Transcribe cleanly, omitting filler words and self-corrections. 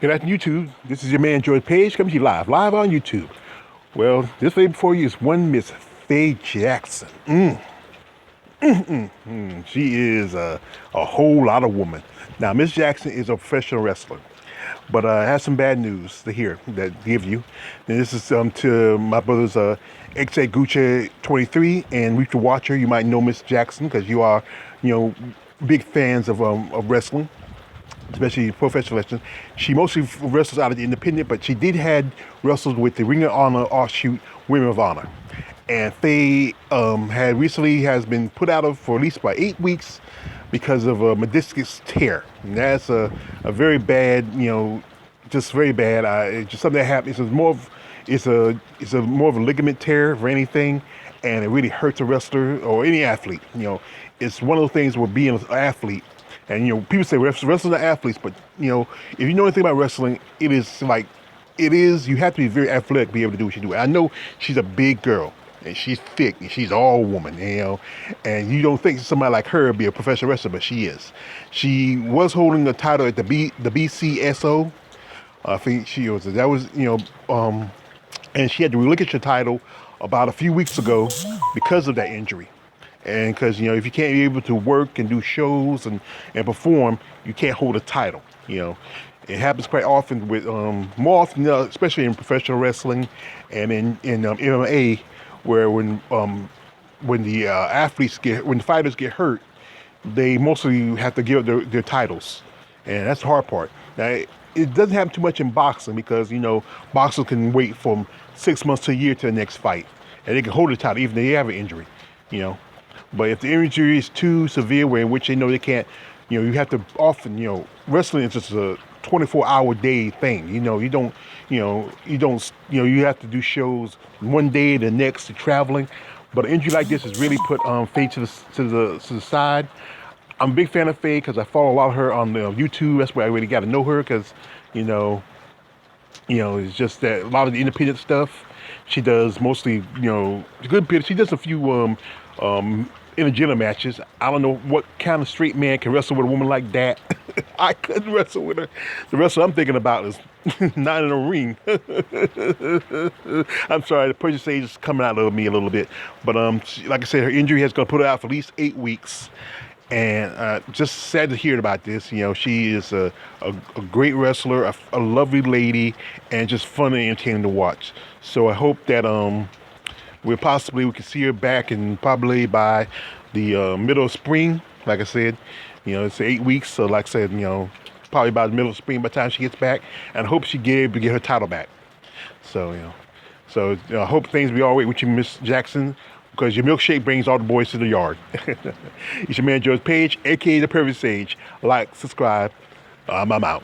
Good afternoon, YouTube. This is your man, George Page, coming to you live on YouTube. Well, this lady before you is one Miss Faye Jackson. She is a whole lot of woman. Now, Miss Jackson is a professional wrestler, but I have some bad news to hear that give you. And this is to my brothers, XA Gucci 23 and Reach the Watcher. You might know Miss Jackson because you are, big fans of wrestling, especially professional wrestling. She mostly wrestles out of the independent, but she did had wrestled with the Ring of Honor offshoot Women of Honor. And Faye had recently has been put out of for at least about 8 weeks because of a meniscus tear. And that's a very bad, just very bad. It's just something that happens. It's a more of a ligament tear for anything, and it really hurts a wrestler or any athlete. It's one of those things where being an athlete. And people say wrestlers are athletes, but if you know anything about wrestling, it is you have to be very athletic to be able to do what you do. And I know she's a big girl and she's thick and she's all woman, and you don't think somebody like her would be a professional wrestler, but she is. She was holding the title at the BCSO. I think and she had to relinquish the title about a few weeks ago because of that injury. And because, if you can't be able to work and do shows and perform, you can't hold a title. It happens quite often with, more often, especially in professional wrestling and in MMA, where when the fighters get hurt, they mostly have to give up their titles. And that's the hard part. Now, it doesn't happen too much in boxing because, boxers can wait from 6 months to a year to the next fight. And they can hold the title even if they have an injury, But if the injury is too severe, where in which they know they can't, you have to often, wrestling is just a 24-hour day thing. You have to do shows one day, the next, to traveling. But an injury like this has really put Faye to the side. I'm a big fan of Faye because I follow a lot of her on YouTube. That's where I really got to know her because, it's just that a lot of the independent stuff she does mostly, good bit. She does a few intergender matches. I don't know what kind of straight man can wrestle with a woman like that. I couldn't wrestle with her. The wrestler I'm thinking about is not in a ring. I'm sorry, the person stage is coming out of me a little bit. But like I said, her injury has going to put her out for at least 8 weeks. And just sad to hear about this. She is a great wrestler, a lovely lady, and just fun and entertaining to watch. So I hope that we can see her back, and probably by the middle of spring. Like I said, it's 8 weeks. So like I said, probably by the middle of spring by the time she gets back, and I hope she get able to get her title back. So, I hope things be all right with you, Miss Jackson, because your milkshake brings all the boys to the yard. It's your man, George Page, a.k.a. The Perfect Sage. Like, subscribe. I'm out.